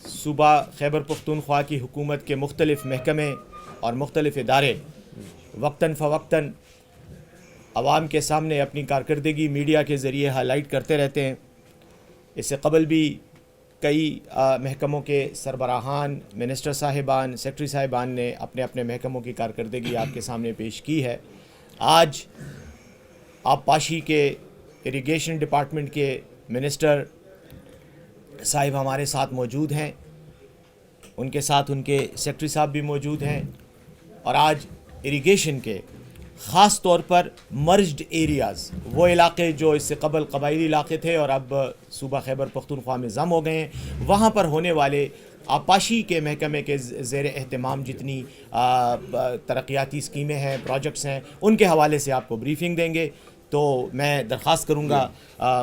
صوبہ خیبر پختونخوا کی حکومت کے مختلف محکمے اور مختلف ادارے وقتاً فوقتاً عوام کے سامنے اپنی کارکردگی میڈیا کے ذریعے ہائی لائٹ کرتے رہتے ہیں. اس سے قبل بھی کئی محکموں کے سربراہان، منسٹر صاحبان، سیکرٹری صاحبان نے اپنے اپنے محکموں کی کارکردگی آپ کے سامنے پیش کی ہے. آج آبپاشی کے اریگیشن ڈپارٹمنٹ کے منسٹر صاحب ہمارے ساتھ موجود ہیں، ان کے ساتھ ان کے سیکرٹری صاحب بھی موجود ہیں، اور آج اریگیشن کے خاص طور پر مرجڈ ایریاز، وہ علاقے جو اس سے قبل قبائلی علاقے تھے اور اب صوبہ خیبر پختونخوا میں ضم ہو گئے ہیں، وہاں پر ہونے والے آبپاشی کے محکمے کے زیر اہتمام جتنی ترقیاتی اسکیمیں ہیں، پروجیکٹس ہیں، ان کے حوالے سے آپ کو بریفنگ دیں گے. تو میں درخواست کروں گا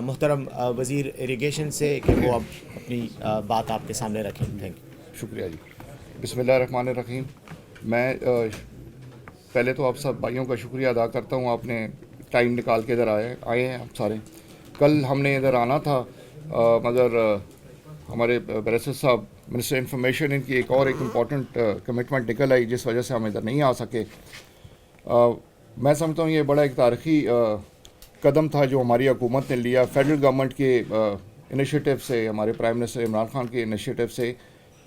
محترم وزیر اریگیشن سے کہ وہ اب اپنی بات آپ کے سامنے رکھیں. Thank you. شکریہ جی. بسم اللہ الرحمن الرحیم. میں پہلے تو آپ سب بھائیوں کا شکریہ ادا کرتا ہوں، آپ نے ٹائم نکال کے ادھر آئے ہیں آپ سارے. کل ہم نے ادھر آنا تھا مگر ہمارے بیرسٹر صاحب منسٹر انفارمیشن، ان کی ایک امپورٹنٹ کمٹمنٹ نکل آئی جس وجہ سے ہم ادھر نہیں آ سکے. میں سمجھتا ہوں یہ بڑا ایک تاریخی قدم تھا جو ہماری حکومت نے لیا فیڈرل گورنمنٹ کے انیشیٹو سے، ہمارے پرائم منسٹر عمران خان کے انیشیٹو سے،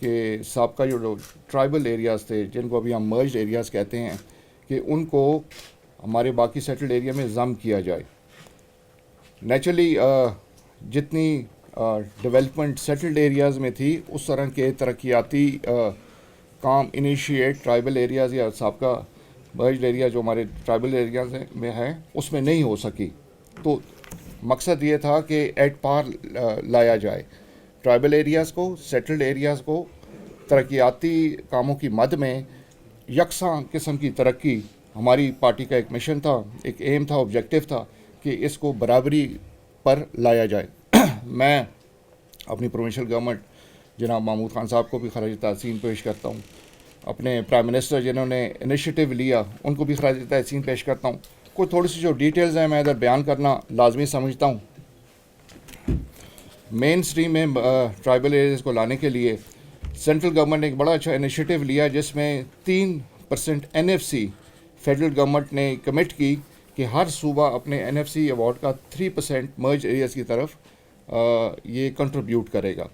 کہ سابقہ جو ٹرائبل ایریاز تھے جن کو ابھی ہم مرجڈ ایریاز کہتے ہیں، کہ ان کو ہمارے باقی سیٹلڈ ایریا میں ضم کیا جائے. نیچرلی جتنی ڈیولپمنٹ سیٹلڈ ایریاز میں تھی اس طرح کے ترقیاتی کام انیشیٹ ٹرائبل ایریاز یا سابقہ مرجڈ ایریا جو ہمارے ٹرائبل ایریاز میں ہے اس میں نہیں ہو سکی. تو مقصد یہ تھا کہ ایٹ پار لایا جائے ٹرائبل ایریاز کو، سیٹلڈ ایریاز کو. ترقیاتی کاموں کی مد میں یکساں قسم کی ترقی ہماری پارٹی کا ایک مشن تھا، ایک ایم تھا، آبجیکٹو تھا کہ اس کو برابری پر لایا جائے. میں اپنی پروونشل گورنمنٹ جناب محمود خان صاحب کو بھی خراج تحسین پیش کرتا ہوں، اپنے پرائم منسٹر جنہوں نے انیشیٹو لیا ان کو بھی خراج تحسین پیش کرتا ہوں. کوئی تھوڑی سی جو ڈیٹیلز ہیں میں ادھر بیان کرنا لازمی سمجھتا ہوں. مین سٹریم میں ٹرائبل ایریاز کو لانے کے لیے سینٹرل گورنمنٹ نے ایک بڑا اچھا انیشیٹو لیا جس میں 3% NFC فیڈرل گورنمنٹ نے کمٹ کی کہ ہر صوبہ اپنے NFC ایوارڈ کا 3% مرج ایریاز کی طرف یہ کنٹریبیوٹ کرے گا.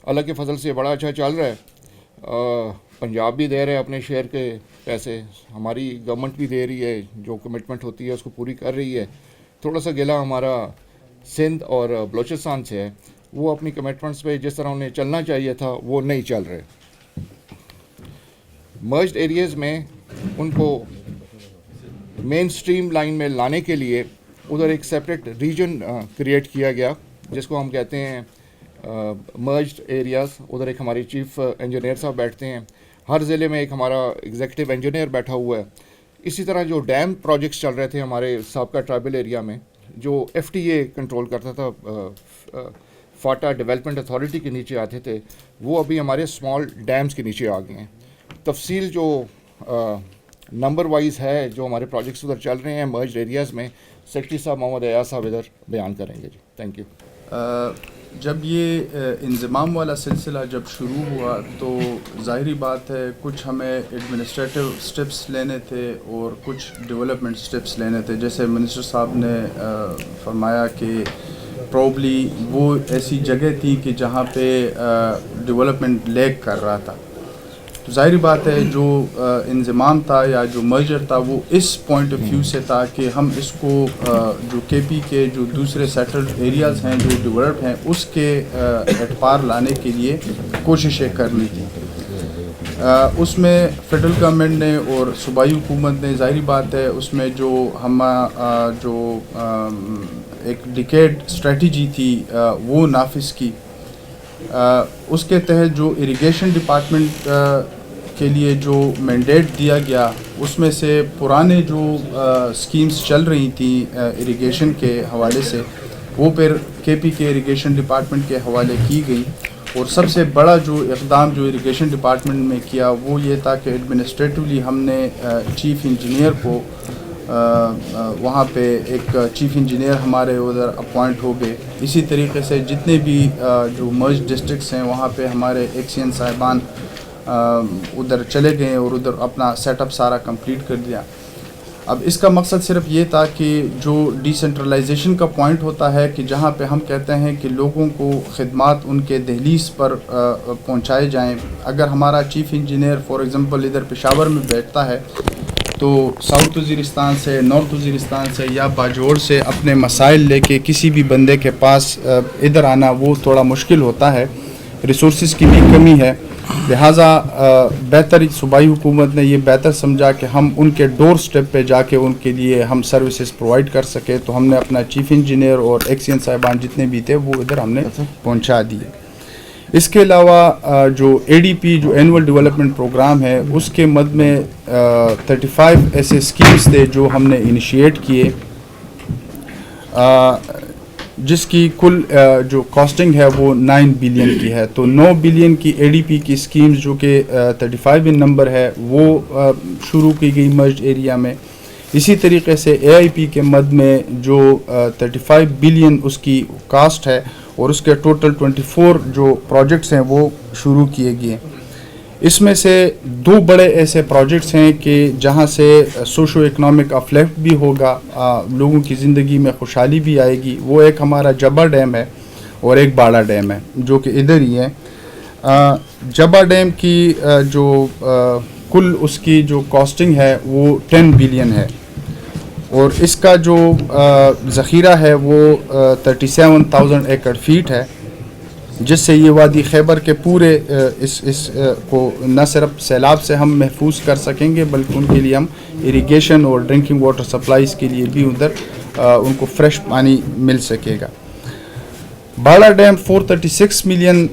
اللہ کے فضل سے بڑا اچھا چل رہا ہے. پنجاب بھی دے رہے ہیں اپنے شیئر کے پیسے، ہماری گورنمنٹ بھی دے رہی ہے، جو کمٹمنٹ ہوتی ہے اس کو پوری کر رہی ہے. تھوڑا سا گلا ہمارا سندھ اور بلوچستان سے ہے، وہ اپنی کمٹمنٹس پہ جس طرح انہیں چلنا چاہیے تھا وہ نہیں چل رہے. مرجڈ ایریاز میں ان کو مین سٹریم لائن میں لانے کے لیے ادھر ایک سیپریٹ ریجن کریٹ کیا گیا جس کو ہم کہتے ہیں مرجڈ ایریاز. ادھر ایک ہماری چیف انجینئر صاحب بیٹھتے ہیں، ہر ضلع میں ایک ہمارا ایگزیکٹو انجینئر بیٹھا ہوا ہے. اسی طرح جو ڈیم پروجیکٹس چل رہے تھے ہمارے سابقہ ٹرائبل ایریا میں جو FTA کنٹرول کرتا تھا، فاٹا ڈیولپمنٹ اتھارٹی کے نیچے آتے تھے، وہ ابھی ہمارے اسمال ڈیمز کے نیچے آ گئے ہیں. تفصیل جو نمبر وائز ہے جو ہمارے پروجیکٹس ادھر چل رہے ہیں مرجڈ ایریاز میں، سیکرٹری صاحب محمد ایاز صاحب ادھر بیان کریں گے. جی تھینک یو. جب یہ انضمام والا سلسلہ جب شروع ہوا تو ظاہری بات ہے کچھ ہمیں ایڈمنسٹریٹو سٹیپس لینے تھے اور کچھ ڈیولپمنٹ سٹیپس لینے تھے. جیسے منسٹر صاحب نے فرمایا کہ پروبلی وہ ایسی جگہ تھی کہ جہاں پہ ڈیولپمنٹ لیک کر رہا تھا. تو ظاہری بات ہے جو انضمام تھا یا جو مرجر تھا وہ اس پوائنٹ آف ویو سے تھا کہ ہم اس کو جو KP کے جو دوسرے سیٹلڈ ایریاز ہیں جو ڈیولپڈ ہیں اس کے ایٹ پار لانے کے لیے کوششیں کرنی تھی. اس میں فیڈرل گورنمنٹ نے اور صوبائی حکومت نے ظاہری بات ہے اس میں جو جو ایک ڈیکیڈ اسٹریٹجی تھی وہ نافذ کی. اس کے تحت جو اریگیشن ڈپارٹمنٹ کے لیے جو مینڈیٹ دیا گیا اس میں سے پرانے جو اسکیمز چل رہی تھیں اریگیشن کے حوالے سے وہ پھر KP کے اریگیشن ڈپارٹمنٹ کے حوالے کی گئی. اور سب سے بڑا جو اقدام جو اریگیشن ڈپارٹمنٹ میں کیا وہ یہ تھا کہ ایڈمنسٹریٹولی ہم نے چیف انجینئر کو وہاں پہ ایک چیف انجینئر ہمارے ادھر اپوائنٹ ہو گئے. اسی طریقے سے جتنے بھی جو مرج ڈسٹرکٹس ہیں وہاں پہ ہمارے ایکسین صاحبان ادھر چلے گئے اور ادھر اپنا سیٹ اپ سارا کمپلیٹ کر دیا. اب اس کا مقصد صرف یہ تھا کہ جو ڈی سینٹرلائزیشن کا پوائنٹ ہوتا ہے کہ جہاں پہ ہم کہتے ہیں کہ لوگوں کو خدمات ان کے دہلیز پر پہنچائے جائیں. اگر ہمارا چیف انجینئر فار ایگزامپل ادھر پشاور میں بیٹھتا ہے تو ساؤتھ وزیرستان سے، نارتھ وزیرستان سے یا باجوڑ سے اپنے مسائل لے کے کسی بھی بندے کے پاس ادھر آنا وہ تھوڑا مشکل ہوتا ہے. ریسورسز کی بھی کمی ہے. لہٰذا بہتر صوبائی حکومت نے یہ بہتر سمجھا کہ ہم ان کے ڈور سٹیپ پہ جا کے ان کے لیے ہم سروسز پرووائڈ کر سکے. تو ہم نے اپنا چیف انجینئر اور ایکسین صاحبان جتنے بھی تھے وہ ادھر ہم نے پہنچا دیے. اس کے علاوہ جو ADP جو اینول ڈیولپمنٹ پروگرام ہے اس کے مد میں 35 ایسے اسکیمز تھے جو ہم نے انیشیٹ کیے، جس کی کل جو کاسٹنگ ہے وہ 9 بلین کی ہے. تو 9 بلین کی ADP کی اسکیمز جو کہ 35 ان نمبر ہے وہ شروع کی گئی مرجڈ ایریا میں. اسی طریقے سے AIP کے مد میں جو 35 بلین اس کی کاسٹ ہے اور اس کے ٹوٹل 24 جو پروجیکٹس ہیں وہ شروع کیے گئے. اس میں سے 2 بڑے ایسے پروجیکٹس ہیں کہ جہاں سے سوشو اکنامک اپلفٹ بھی ہوگا، لوگوں کی زندگی میں خوشحالی بھی آئے گی. وہ ایک ہمارا جبا ڈیم ہے اور ایک باڑا ڈیم ہے جو کہ ادھر ہی ہے. جبا ڈیم کی جو کل اس کی جو کاسٹنگ ہے وہ 10 بلین ہے اور اس کا جو ذخیرہ ہے وہ 37,000 ایکڑ فیٹ ہے، جس سے یہ وادی خیبر کے پورے اس کو نہ صرف سیلاب سے ہم محفوظ کر سکیں گے بلکہ ان کے لیے ہم اریگیشن اور ڈرنکنگ واٹر سپلائیز کے لیے بھی ادھر ان کو فریش پانی مل سکے گا. باڑا ڈیم 436 ملین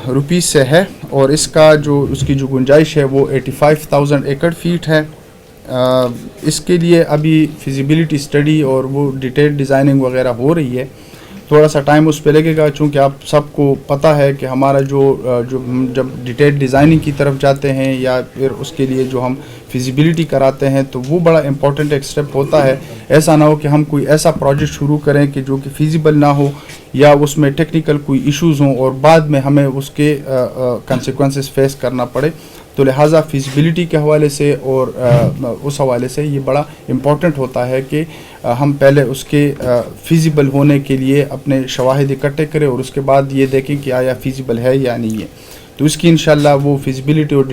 روپیز سے ہے اور اس کی جو گنجائش ہے وہ 85,000 ایکڑ فیٹ ہے. اس کے لیے ابھی فیزیبلٹی اسٹڈی اور وہ ڈیٹیل ڈیزائننگ وغیرہ ہو رہی ہے. تھوڑا سا ٹائم اس پہ لگے گا چونکہ آپ سب کو پتہ ہے کہ ہمارا جو جب ڈیٹیل ڈیزائننگ کی طرف جاتے ہیں یا پھر اس کے لیے جو ہم فیزیبلٹی کراتے ہیں تو وہ بڑا امپورٹنٹ ایک اسٹیپ ہوتا ہے. ایسا نہ ہو کہ ہم کوئی ایسا پروجیکٹ شروع کریں کہ جو کہ فیزیبل نہ ہو یا اس میں ٹیکنیکل کوئی ایشوز ہوں اور بعد میں ہمیں اس کے کنسیکوینسز فیس کرنا پڑے. تو لہٰذا فیزیبلٹی کے حوالے سے اور اس حوالے سے یہ بڑا امپورٹنٹ ہوتا ہے کہ ہم پہلے اس کے فیزیبل ہونے کے لیے اپنے شواہد اکٹھے کریں اور اس کے بعد یہ دیکھیں کہ آیا فیزیبل ہے یا نہیں ہے. تو اس کی انشاءاللہ وہ فیزیبلٹی اور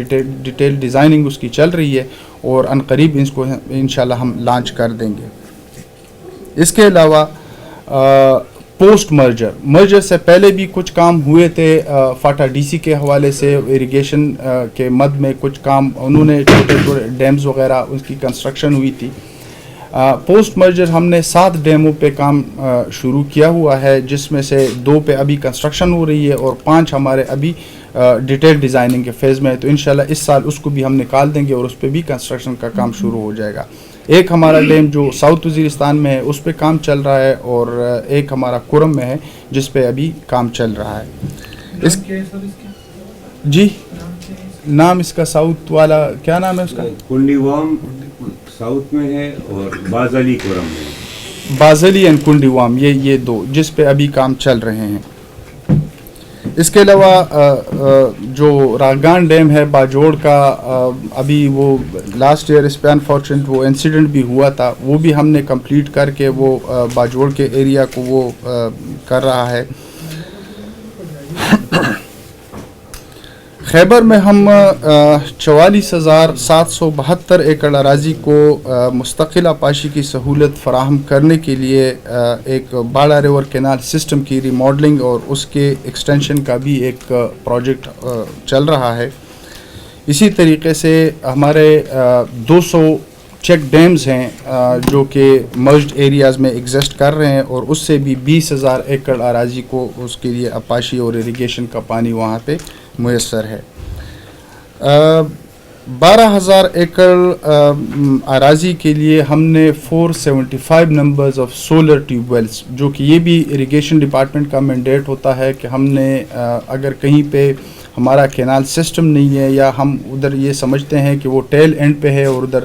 ڈیٹیل ڈیزائننگ اس کی چل رہی ہے اور عنقریب اس کو انشاءاللہ ہم لانچ کر دیں گے. اس کے علاوہ پوسٹ مرجر سے پہلے بھی کچھ کام ہوئے تھے. فاٹا DC کے حوالے سے اریگیشن کے مد میں کچھ کام انہوں نے چھوٹے چھوٹے ڈیمز وغیرہ اس کی کنسٹرکشن ہوئی تھی. پوسٹ مرجر ہم نے 7 ڈیموں پہ کام شروع کیا ہوا ہے، جس میں سے 2 پہ ابھی کنسٹرکشن ہو رہی ہے اور 5 ہمارے ابھی ڈیٹیل ڈیزائننگ کے فیز میں ہے. تو انشاءاللہ اس سال اس کو بھی ہم نکال دیں گے اور اس پہ بھی کنسٹرکشن کا کام شروع ہو جائے گا. ایک ہمارا ڈیم جو ساؤتھ وزیرستان میں ہے اس پہ کام چل رہا ہے اور ایک ہمارا کورم میں ہے جس پہ ابھی کام چل رہا ہے. جی نام اس کا ساؤتھ والا کیا نام ہے اس کا؟ کنڈیوام ساؤتھ میں ہے اور بازلی کورم میں. بازلی اینڈ کنڈیوام یہ 2 جس پہ ابھی کام چل رہے ہیں. اس کے علاوہ جو راگان ڈیم ہے باجوڑ کا، ابھی وہ لاسٹ ایئر اس پہ انفارچونیٹ وہ انسیڈنٹ بھی ہوا تھا، وہ بھی ہم نے کمپلیٹ کر کے وہ باجوڑ کے ایریا کو وہ کر رہا ہے. خیبر میں ہم 44,772 ایکڑ اراضی کو مستقل آبپاشی کی سہولت فراہم کرنے کے لیے ایک باڑا ریور کینال سسٹم کی ری ماڈلنگ اور اس کے ایکسٹینشن کا بھی ایک پروجیکٹ چل رہا ہے. اسی طریقے سے ہمارے 200 چیک ڈیمز ہیں جو کہ مرجڈ ایریاز میں ایگزسٹ کر رہے ہیں اور اس سے بھی 20,000 ایکڑ اراضی کو اس کے لیے آبپاشی اور اریگیشن کا پانی وہاں پہ میسر ہے. 12,000 ایکڑ اراضی کے لیے ہم نے 475 numbers of solar tube wells, جو کہ یہ بھی اریگیشن ڈپارٹمنٹ کا مینڈیٹ ہوتا ہے کہ ہم نے اگر کہیں پہ ہمارا کینال سسٹم نہیں ہے یا ہم ادھر یہ سمجھتے ہیں کہ وہ ٹیل اینڈ پہ ہے اور ادھر